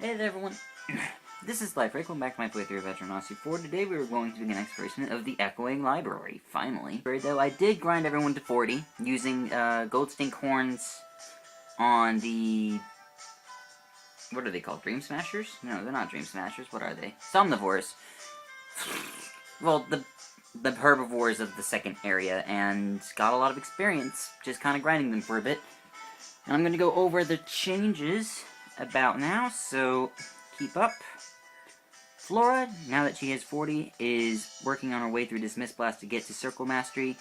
Hey there everyone, this is Life. Welcome back to my playthrough of Etrian Odyssey 4. Today we are going to begin exploration of the Echoing Library, finally. Though I did grind everyone to 40, using gold stink horns on the... what are they called? Dream Smashers? No, they're not Dream Smashers. What are they? Somnivores. Well, the herbivores of the second area, and got a lot of experience, just kind of grinding them for a bit. And I'm going to go over the changes about now, so keep up. Flora, now that she has 40, is working on her way through Dismiss Blast to get to Circle Mastery.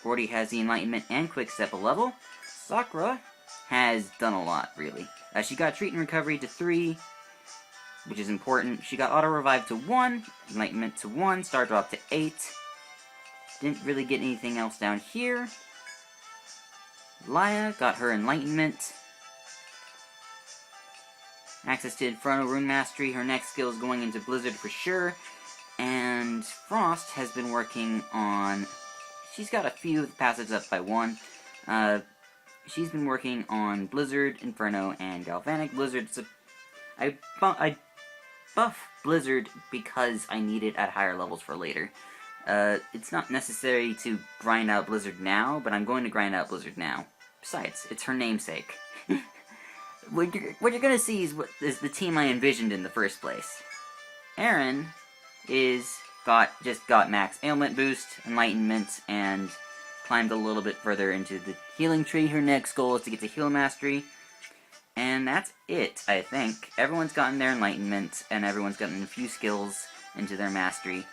40 has the Enlightenment and Quick Step level. Sakura has done a lot, really. She got Treat and Recovery to 3, which is important. She got Auto Revive to 1, Enlightenment to 1, Star Drop to 8. Didn't really get anything else down here. Laya got her Enlightenment. Access to Inferno Rune Mastery. Her next skill is going into Blizzard for sure. And Frost has been working on... she's got a few passives up by 1. She's been working on Blizzard, Inferno, and Galvanic. Blizzard's I buff Blizzard because I need it at higher levels for later. It's not necessary to grind out Blizzard now, but I'm going to grind out Blizzard now. Besides, it's her namesake. What you're gonna see is the team I envisioned in the first place. Aaron just got max ailment boost, enlightenment, and climbed a little bit further into the healing tree. Her next goal is to get to heal mastery. And that's it, I think. Everyone's gotten their enlightenment, and everyone's gotten a few skills into their mastery.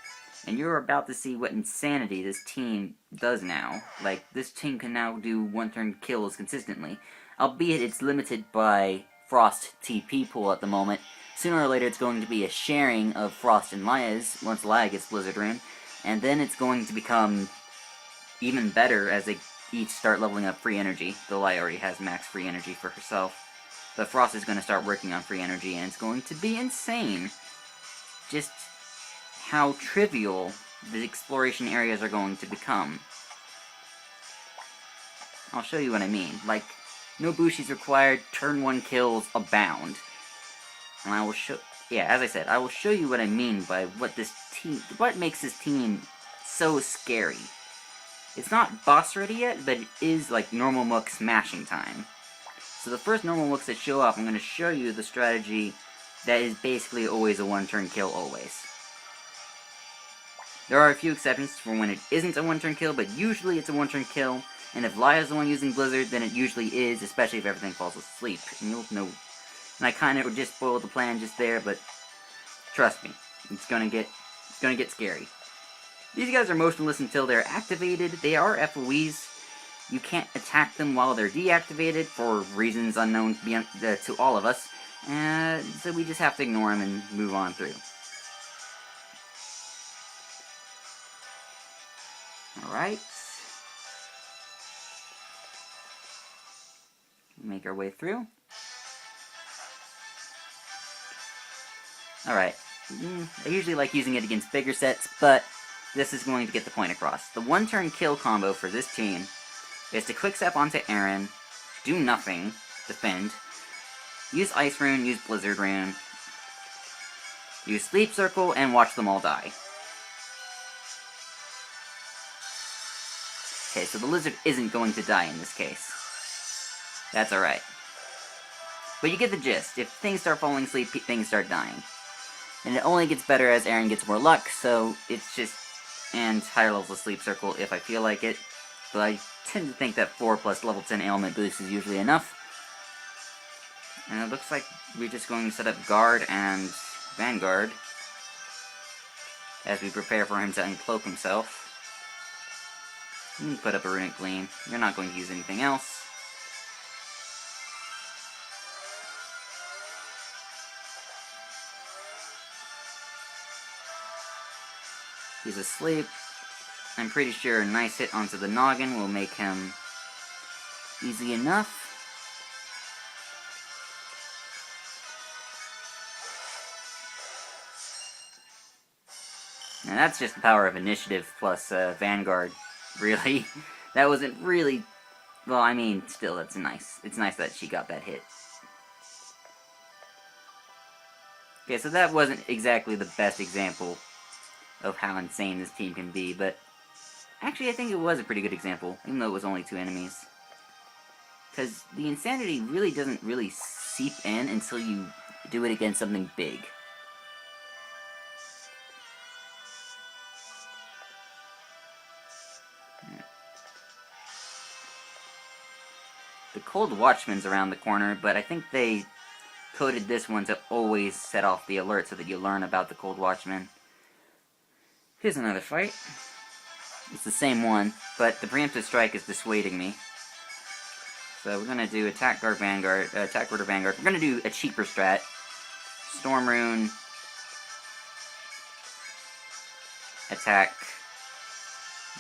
And you're about to see what insanity this team does now. Like, this team can now do one-turn kills consistently. Albeit it's limited by Frost TP pool at the moment. Sooner or later it's going to be a sharing of Frost and Laya's, once Laya gets Blizzard Rune. And then it's going to become even better as they each start leveling up free energy. Though Laya already has max free energy for herself. But Frost is going to start working on free energy, and it's going to be insane. Just how trivial the exploration areas are going to become. I'll show you what I mean. Like, no Bushi's required, turn 1 kills abound. And I will show... yeah, as I said, I will show you what I mean by what makes this team so scary. It's not boss ready yet, but it is like normal Mook smashing time. So the first normal Mooks that show up, I'm going to show you the strategy that is basically always a one-turn kill always. There are a few exceptions for when it isn't a one-turn kill, but usually it's a one-turn kill. And if Laya's the one using Blizzard, then it usually is, especially if everything falls asleep. And you'll know. And I kind of just spoiled the plan just there, but trust me, it's gonna get scary. These guys are motionless until they're activated. They are FOEs. You can't attack them while they're deactivated for reasons unknown to all of us. So we just have to ignore them and move on through. Alright. Make our way through. Alright. I usually like using it against bigger sets, but this is going to get the point across. The one-turn kill combo for this team is to quick step onto Aaron, do nothing, defend, use Ice Rune, use Blizzard Rune, use Sleep Circle, and watch them all die. Okay, so the lizard isn't going to die in this case. That's alright. But you get the gist. If things start falling asleep, things start dying. And it only gets better as Aaron gets more luck, so it's just... and higher levels of Sleep Circle if I feel like it. But I tend to think that 4 plus level 10 ailment boost is usually enough. And it looks like we're just going to set up Guard and Vanguard as we prepare for him to uncloak himself. You can put up a Runic Gleam. You're not going to use anything else. He's asleep. I'm pretty sure a nice hit onto the noggin will make him easy enough. And that's just the power of initiative plus Vanguard, really. That wasn't really... well, I mean, still, that's nice. It's nice that she got that hit. Okay, so that wasn't exactly the best example of how insane this team can be, but actually I think it was a pretty good example, even though it was only 2 enemies. Because the insanity really doesn't really seep in until you do it against something big. The Cold Watchman's around the corner, but I think they coded this one to always set off the alert so that you learn about the Cold Watchman. Here's another fight. It's the same one, but the preemptive strike is dissuading me. So we're gonna do attack guard vanguard, attack order vanguard. We're gonna do a cheaper strat. Storm rune, attack,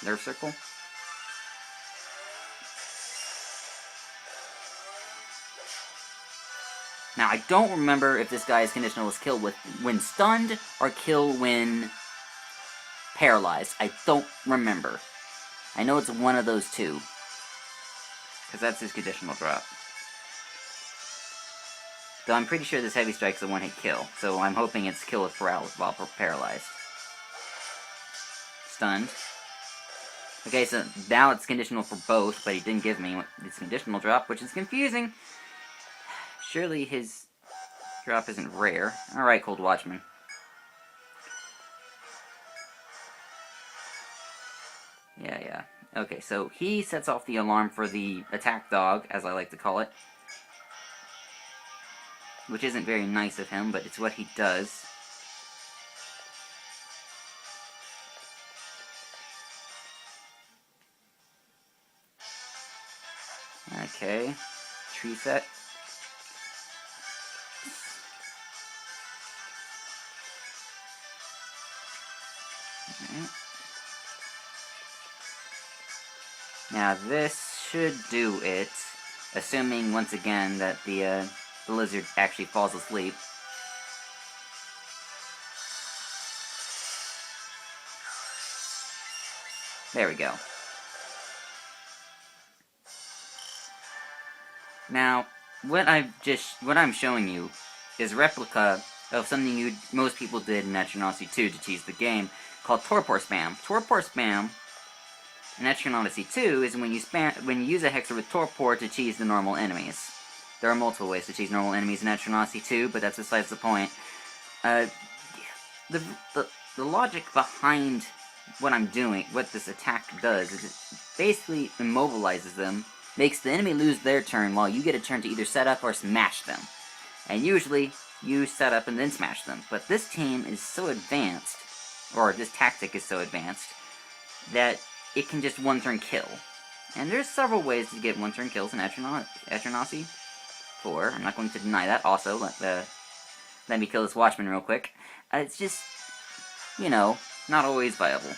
nerve circle. Now I don't remember if this guy's conditional is kill when stunned or kill when paralyzed. I don't remember. I know it's one of those two. Because that's his conditional drop. Though I'm pretty sure this heavy strike's a one-hit kill, so I'm hoping it's kill with paralysis while paralyzed. Stunned. Okay, so now it's conditional for both, but he didn't give me his conditional drop, which is confusing. Surely his drop isn't rare. Alright, Cold Watchman. Yeah. Okay, so he sets off the alarm for the attack dog, as I like to call it. Which isn't very nice of him, but it's what he does. Okay. Tree set. Alright. Now this should do it, assuming once again that the lizard actually falls asleep. There we go. Now, what I'm showing you is a replica of something most people did in Etrian Odyssey 2 to cheese the game, called Torpor Spam. Torpor Spam in Etrian Odyssey 2 is when you use a Hexer with Torpor to cheese the normal enemies. There are multiple ways to cheese normal enemies in Etrian Odyssey 2, but that's besides the point. The logic behind what I'm doing, what this attack does, is it basically immobilizes them, makes the enemy lose their turn while you get a turn to either set up or smash them. And usually, you set up and then smash them. But this team is so advanced, or this tactic is so advanced, that it can just one-turn kill. And there's several ways to get one-turn kills in Etrian Odyssey 4. I'm not going to deny that. Also, let me kill this Watchman real quick. It's just, you know, not always viable.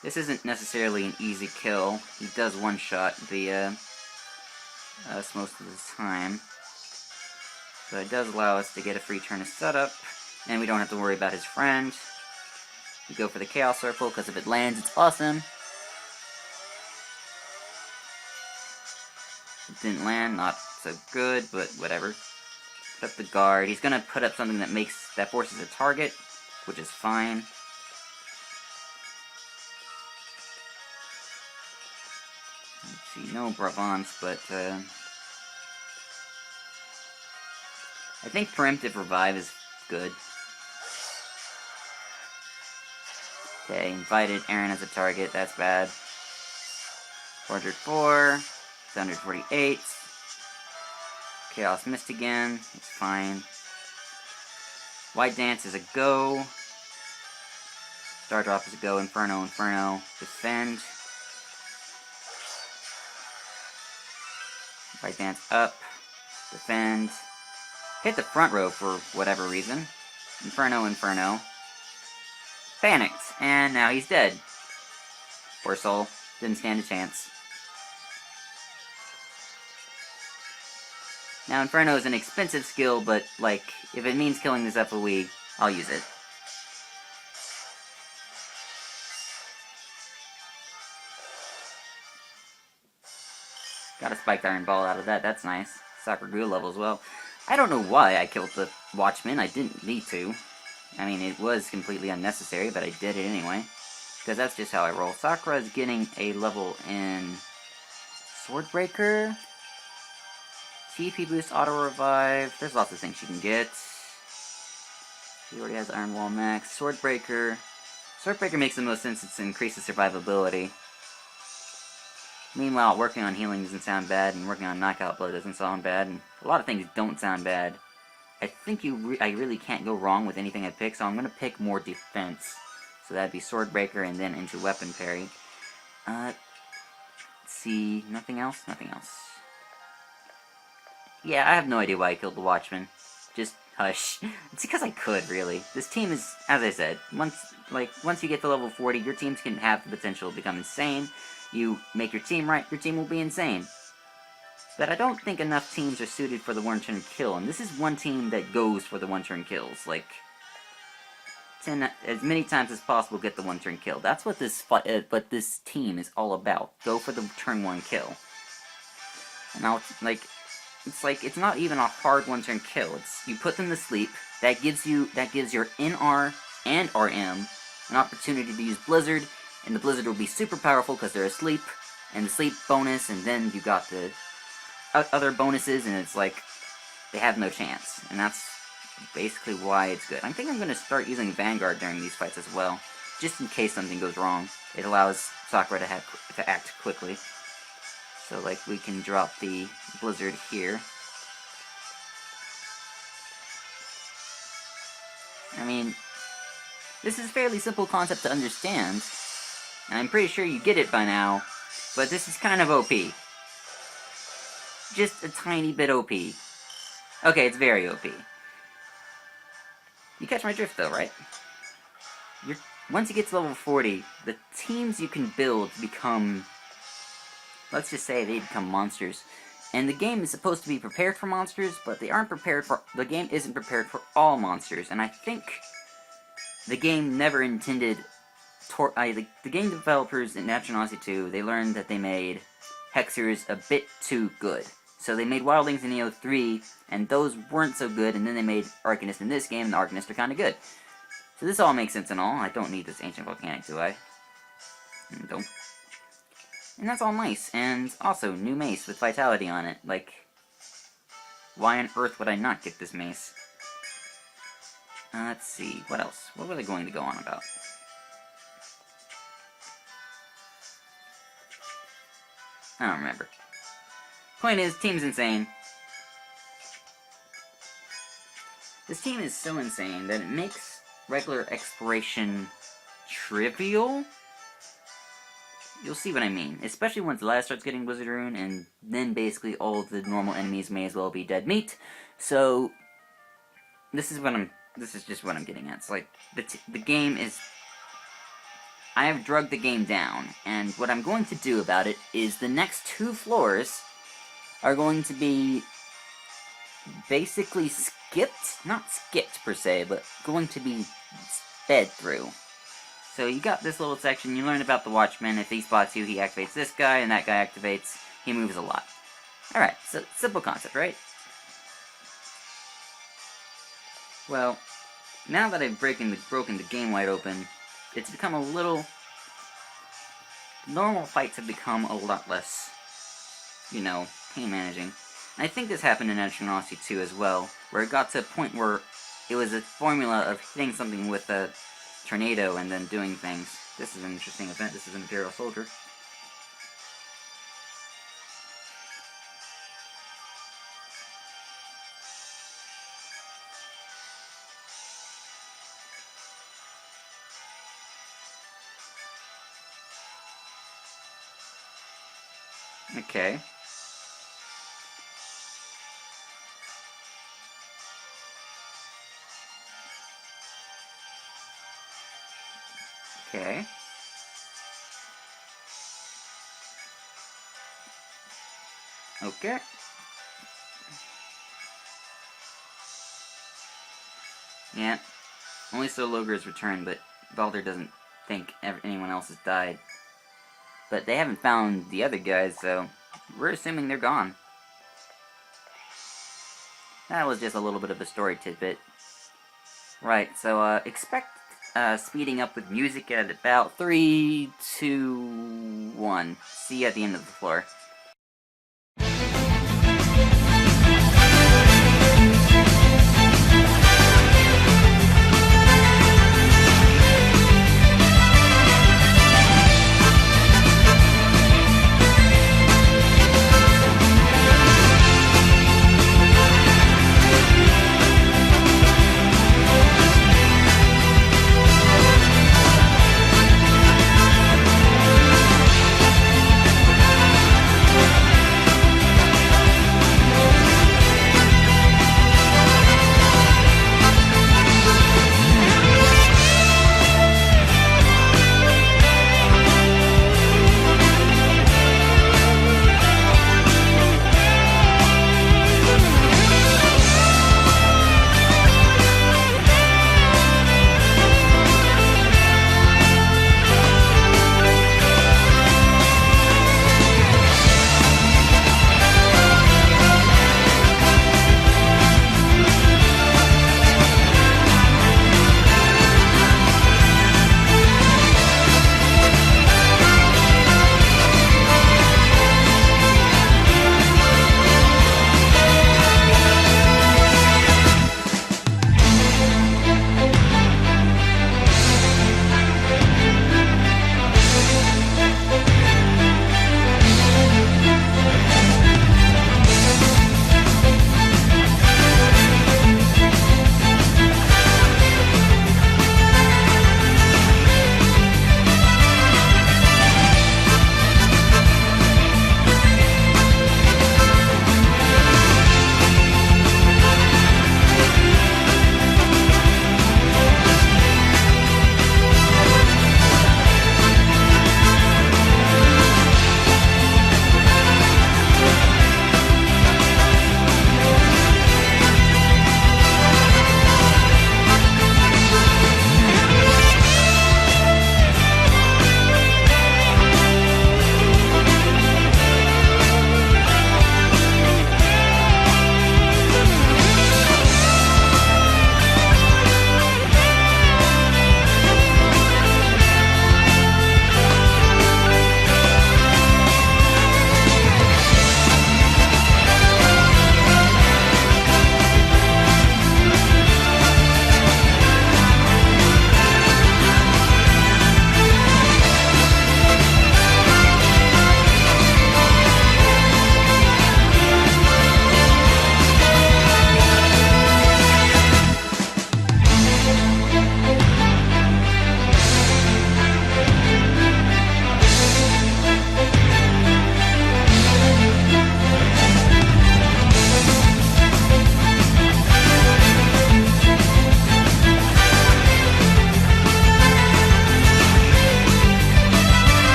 This isn't necessarily an easy kill. He does one-shot us most of the time. But it does allow us to get a free turn of setup, and we don't have to worry about his friend. We go for the Chaos Circle, because if it lands, it's awesome. It didn't land, not so good, but whatever. Put up the guard. He's gonna put up something that forces a target, which is fine. Let's see, no Bravants, but I think Preemptive Revive is good. Okay, invited Aaron as a target, that's bad. 404, 748. Chaos missed again, it's fine. White Dance is a go. Star Drop is a go. Inferno, defend. White Dance up, defend. Hit the front row for whatever reason. Inferno. Panicked, and now he's dead. Poor soul, didn't stand a chance. Now, Inferno is an expensive skill, but, like, if it means killing this FOE, I'll use it. Got a Spiked Iron Ball out of that, that's nice. Soccer Ghoul level as well. I don't know why I killed the Watchman. I didn't need to. I mean, it was completely unnecessary, but I did it anyway. Because that's just how I roll. Sakura is getting a level in Swordbreaker. TP boost, auto revive. There's lots of things she can get. She already has Iron Wall max. Swordbreaker. Swordbreaker makes the most sense. It increases survivability. Meanwhile, working on healing doesn't sound bad, and working on knockout blow doesn't sound bad, and a lot of things don't sound bad. I think I really can't go wrong with anything I pick, so I'm gonna pick more defense. So that'd be Swordbreaker and then into Weapon Parry. Let's see, nothing else? Nothing else. Yeah, I have no idea why I killed the Watchman. Just hush. It's because I could, really. This team is, as I said, once you get to level 40, your teams can have the potential to become insane. You make your team right, your team will be insane. But I don't think enough teams are suited for the one-turn kill, and this is one team that goes for the one-turn kills. Like, as many times as possible, get the one-turn kill. That's what this team is all about. Go for the turn 1 kill. And now, it's not even a hard one-turn kill. It's, you put them to sleep, that gives your NR and RM an opportunity to use Blizzard, and the Blizzard will be super powerful because they're asleep, and the sleep bonus, and then you got the other bonuses, and it's like, they have no chance. And that's basically why it's good. I think I'm going to start using Vanguard during these fights as well, just in case something goes wrong. It allows Sakura to act quickly. So, like, we can drop the Blizzard here. I mean, this is a fairly simple concept to understand, and I'm pretty sure you get it by now, but this is kind of OP. Just a tiny bit OP. Okay, it's very OP. You catch my drift though, right? Once you get to level 40, the teams you can build become, let's just say they become monsters. And the game is supposed to be prepared for monsters, but the game isn't prepared for all monsters, and I think the game never intended, the game developers in Etrian Odyssey 2, they learned that they made Hexers a bit too good. So they made Wildlings in EO 3, and those weren't so good, and then they made Arcanists in this game, and the Arcanists are kinda good. So this all makes sense and all. I don't need this Ancient Volcanic, do I? Don't. And that's all nice, and also, new mace with Vitality on it. Like, why on earth would I not get this mace? Let's see, what else? What were they going to go on about? I don't remember. Point is, team's insane. This team is so insane that it makes regular exploration trivial. You'll see what I mean, especially once Laz starts getting Blizzard Rune, and then basically all of the normal enemies may as well be dead meat. So this is just what I'm getting at. It's like the game is, I have drugged the game down, and what I'm going to do about it is the next 2 floors are going to be basically skipped, not skipped per se, but going to be sped through. So you got this little section, you learn about the Watchman. If he spots you, he activates this guy, and that guy activates, he moves a lot. Alright, so simple concept, right? Well, now that I've broken the game wide open, it's become a little, normal fights have become a lot less, you know, pain managing. And I think this happened in Etrian Odyssey 2 as well, where it got to a point where it was a formula of hitting something with a tornado and then doing things. This is an interesting event. This is an Imperial Soldier. Okay. Okay. Okay. Yeah. Only so Logar has returned, but Baldur doesn't think anyone else has died. But they haven't found the other guys, so we're assuming they're gone. That was just a little bit of a story tidbit. Right, so expect speeding up with music at about 3, 2, 1. See you at the end of the floor.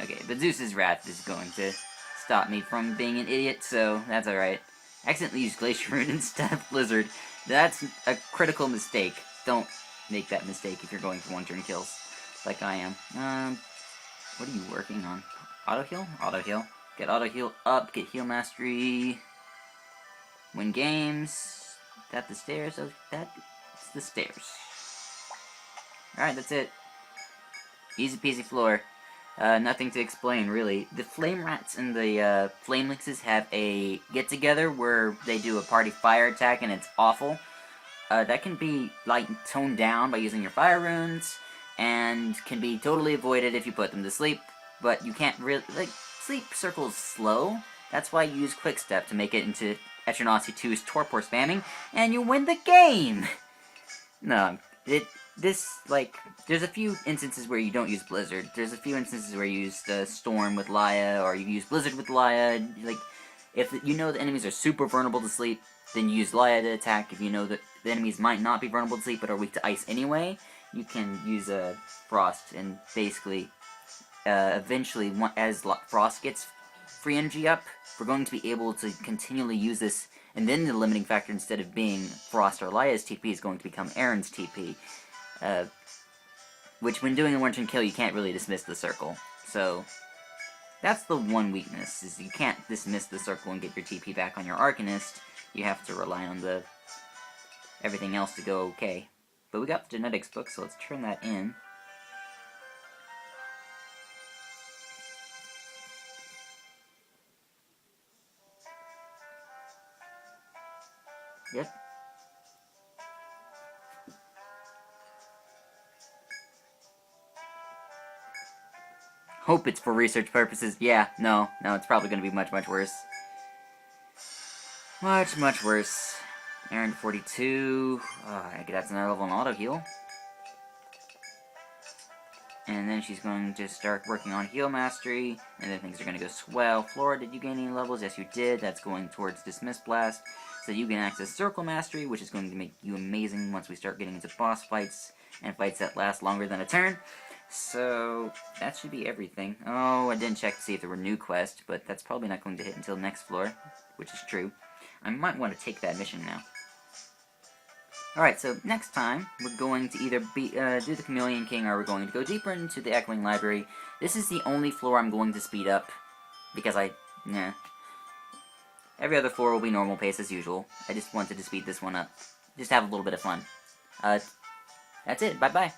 Okay, but Zeus's wrath is going to stop me from being an idiot, so that's alright. Accidentally used Glacier Rune instead of Blizzard. That's a critical mistake. Don't make that mistake if you're going for one-turn kills, like I am. What are you working on? Auto-heal? Auto-heal. Get auto-heal up, get heal mastery. Win games. Is that the stairs? Oh, that's the stairs. Alright, that's it. Easy peasy floor. Nothing to explain, really. The Flame Rats and the Flame Lynxes have a get-together where they do a party fire attack, and it's awful. That can be, like, toned down by using your fire runes, and can be totally avoided if you put them to sleep, but you can't really, like, sleep circles slow. That's why you use Quick Step to make it into Etrian Odyssey 2's Torpor spamming, and you win the game! No, there's a few instances where you don't use Blizzard. There's a few instances where you use the Storm with Laya, or you use Blizzard with Laya. Like, if you know the enemies are super vulnerable to sleep, then you use Laya to attack. If you know that the enemies might not be vulnerable to sleep but are weak to ice anyway, you can use Frost, and basically, eventually, as Frost gets free energy up, we're going to be able to continually use this, and then the limiting factor, instead of being Frost or Laya's TP, is going to become Aaron's TP. which when doing a one-turn kill, you can't really dismiss the circle. So, that's the one weakness, is you can't dismiss the circle and get your TP back on your Arcanist. You have to rely on the everything else to go okay. But we got the genetics book, so let's turn that in. Yep. Hope it's for research purposes. Yeah, no, it's probably going to be much, much worse. Much, much worse. Aaron 42. That's another level in auto heal. And then she's going to start working on heal mastery, and then things are going to go swell. Flora, did you gain any levels? Yes, you did. That's going towards Dismiss Blast. So you can access Circle Mastery, which is going to make you amazing once we start getting into boss fights, and fights that last longer than a turn. So, that should be everything. Oh, I didn't check to see if there were new quests, but that's probably not going to hit until next floor, which is true. I might want to take that mission now. Alright, so next time, we're going to either do the Chameleon King, or we're going to go deeper into the Echoing Library. This is the only floor I'm going to speed up, because every other floor will be normal pace as usual. I just wanted to speed this one up. Just have a little bit of fun. That's it. Bye-bye.